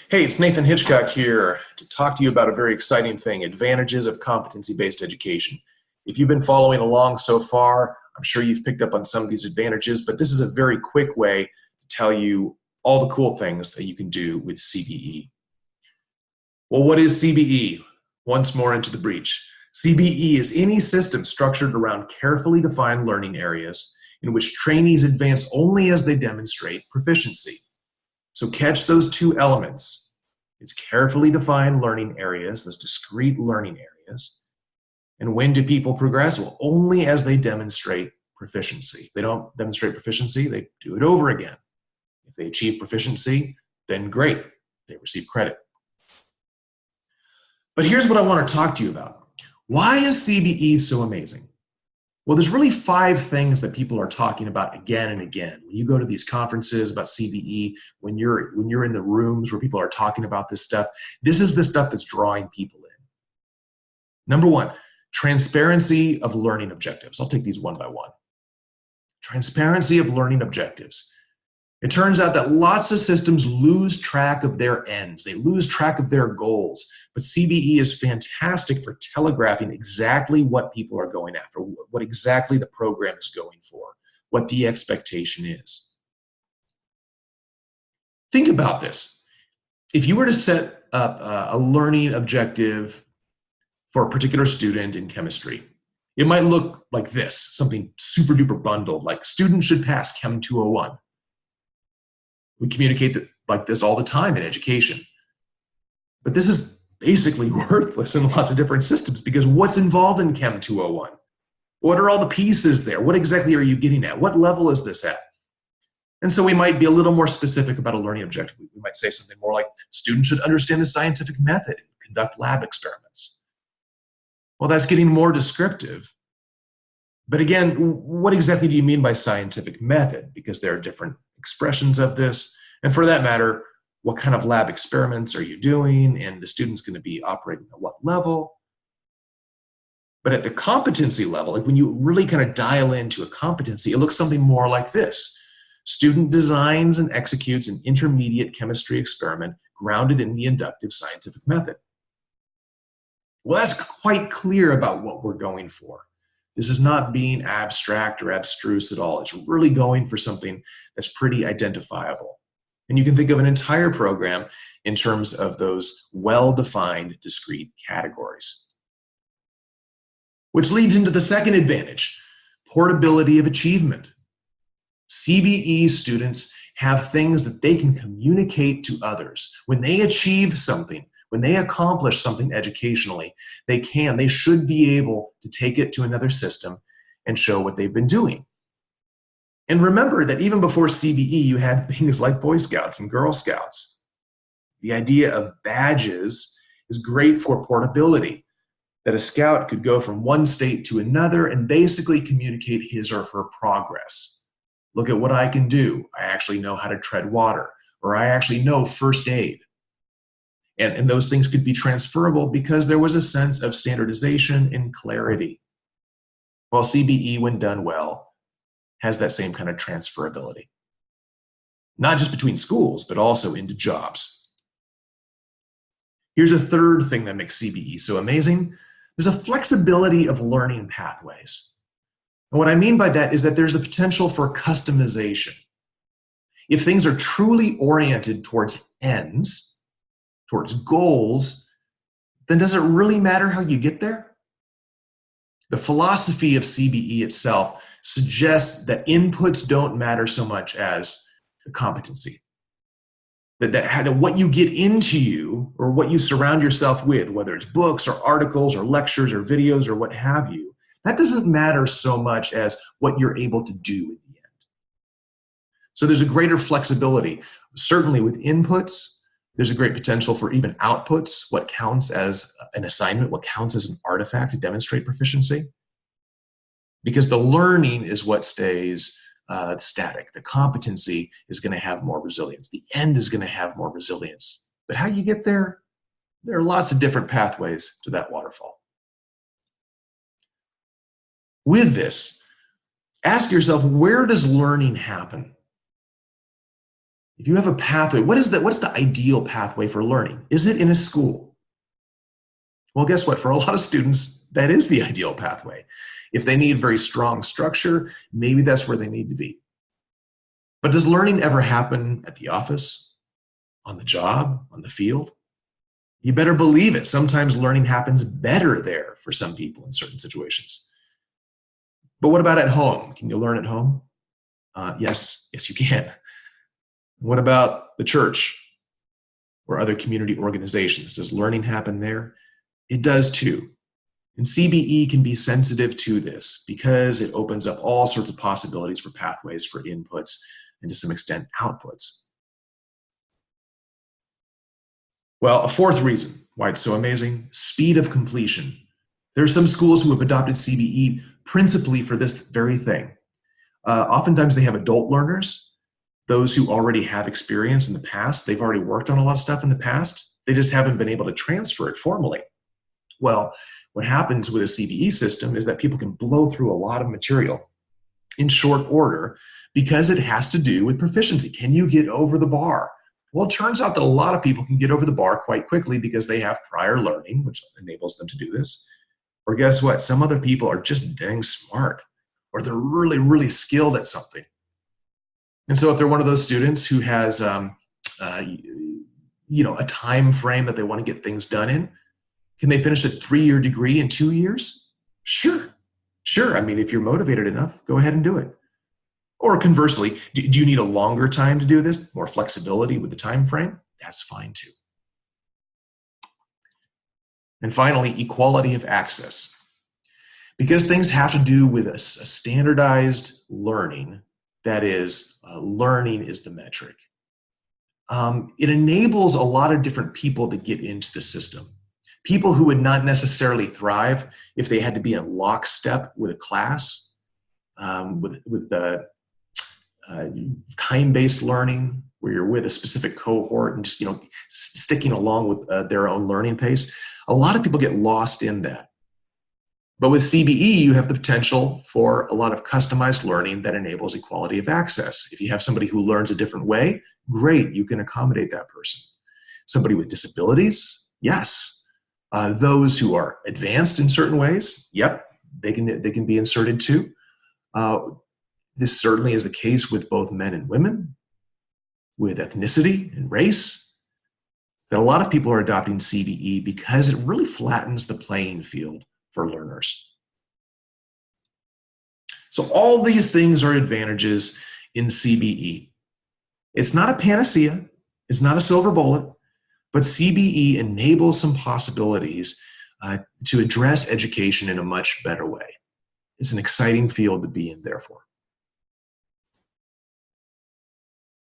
Hey, it's Nathan Hitchcock here to talk to you about a very exciting thing, advantages of competency-based education. If you've been following along so far, I'm sure you've picked up on some of these advantages, but this is a very quick way to tell you all the cool things that you can do with CBE. Well, what is CBE? Once more into the breach. CBE is any system structured around carefully defined learning areas in which trainees advance only as they demonstrate proficiency. So catch those two elements. It's carefully defined learning areas, those discrete learning areas. And when do people progress? Well, only as they demonstrate proficiency. If they don't demonstrate proficiency, they do it over again. If they achieve proficiency, then great, they receive credit. But here's what I want to talk to you about. Why is CBE so amazing? Well, there's really 5 things that people are talking about again and again. When you go to these conferences about CBE, when you're in the rooms where people are talking about this stuff, this is the stuff that's drawing people in. Number 1, transparency of learning objectives. I'll take these one by one. Transparency of learning objectives. It turns out that lots of systems lose track of their ends. They lose track of their goals. But CBE is fantastic for telegraphing exactly what people are going after, what exactly the program is going for, what the expectation is. Think about this. If you were to set up a learning objective for a particular student in chemistry, it might look like this, something super duper bundled, like students should pass Chem 201. We communicate like this all the time in education. But this is basically worthless in lots of different systems because what's involved in Chem 201? What are all the pieces there? What exactly are you getting at? What level is this at? And so we might be a little more specific about a learning objective. We might say something more like, students should understand the scientific method and conduct lab experiments. Well, that's getting more descriptive. But again, what exactly do you mean by scientific method? Because there are different expressions of this. And for that matter, what kind of lab experiments are you doing? And the student's going to be operating at what level? But at the competency level, like when you really kind of dial into a competency, it looks something more like this. Student designs and executes an intermediate chemistry experiment grounded in the inductive scientific method. Well, that's quite clear about what we're going for. This is not being abstract or abstruse at all. It's really going for something that's pretty identifiable. And you can think of an entire program in terms of those well-defined discrete categories. Which leads into the second advantage, portability of achievement. CBE students have things that they can communicate to others. When they achieve something, when they accomplish something educationally, they should be able to take it to another system and show what they've been doing. And remember that even before CBE, you had things like Boy Scouts and Girl Scouts. The idea of badges is great for portability, that a scout could go from one state to another and basically communicate his or her progress. Look at what I can do. I actually know how to tread water, or I actually know first aid. And those things could be transferable because there was a sense of standardization and clarity. While CBE, when done well, has that same kind of transferability. Not just between schools, but also into jobs. Here's a third thing that makes CBE so amazing. There's a flexibility of learning pathways. And what I mean by that is that there's a potential for customization. If things are truly oriented towards ends, towards goals, then does it really matter how you get there? The philosophy of CBE itself suggests that inputs don't matter so much as the competency. That what you get into you or what you surround yourself with, whether it's books or articles or lectures or videos or what have you, that doesn't matter so much as what you're able to do in the end. So there's a greater flexibility, certainly with inputs. There's a great potential for even outputs, what counts as an assignment, what counts as an artifact to demonstrate proficiency. Because the learning is what stays static. The competency is going to have more resilience. The end is going to have more resilience. But how you get there? There are lots of different pathways to that waterfall. With this, ask yourself, where does learning happen? If you have a pathway, what's the ideal pathway for learning? Is it in a school? Well, guess what? For a lot of students, that is the ideal pathway. If they need very strong structure, maybe that's where they need to be. But does learning ever happen at the office, on the job, on the field? You better believe it. Sometimes learning happens better there for some people in certain situations. But what about at home? Can you learn at home? Yes, you can. What about the church or other community organizations? Does learning happen there? It does too. And CBE can be sensitive to this because it opens up all sorts of possibilities for pathways for inputs and to some extent outputs. Well, a fourth reason why it's so amazing, speed of completion. There are some schools who have adopted CBE principally for this very thing. Oftentimes they have adult learners, those who already have experience in the past. They've already worked on a lot of stuff in the past. They just haven't been able to transfer it formally. Well, what happens with a CBE system is that people can blow through a lot of material in short order because it has to do with proficiency. Can you get over the bar? Well, it turns out that a lot of people can get over the bar quite quickly because they have prior learning, which enables them to do this. Or guess what? Some other people are just dang smart, or they're really, really skilled at something. And so if they're one of those students who has a time frame that they want to get things done in, can they finish a 3-year degree in 2 years? Sure. I mean, if you're motivated enough, go ahead and do it. Or conversely, do you need a longer time to do this? More flexibility with the time frame? That's fine too. And finally, equality of access. Because things have to do with a standardized learning, that is, learning is the metric. It enables a lot of different people to get into the system. People who would not necessarily thrive if they had to be in lockstep with a class, with the time-based learning, where you're with a specific cohort and just sticking along with their own learning pace. A lot of people get lost in that. But with CBE, you have the potential for a lot of customized learning that enables equality of access. If you have somebody who learns a different way, great, you can accommodate that person. Somebody with disabilities, yes. Those who are advanced in certain ways, yep, they can be inserted too. This certainly is the case with both men and women, with ethnicity and race, that a lot of people are adopting CBE because it really flattens the playing field for learners. So all these things are advantages in CBE. It's not a panacea, it's not a silver bullet, but CBE enables some possibilities to address education in a much better way. It's an exciting field to be in, therefore.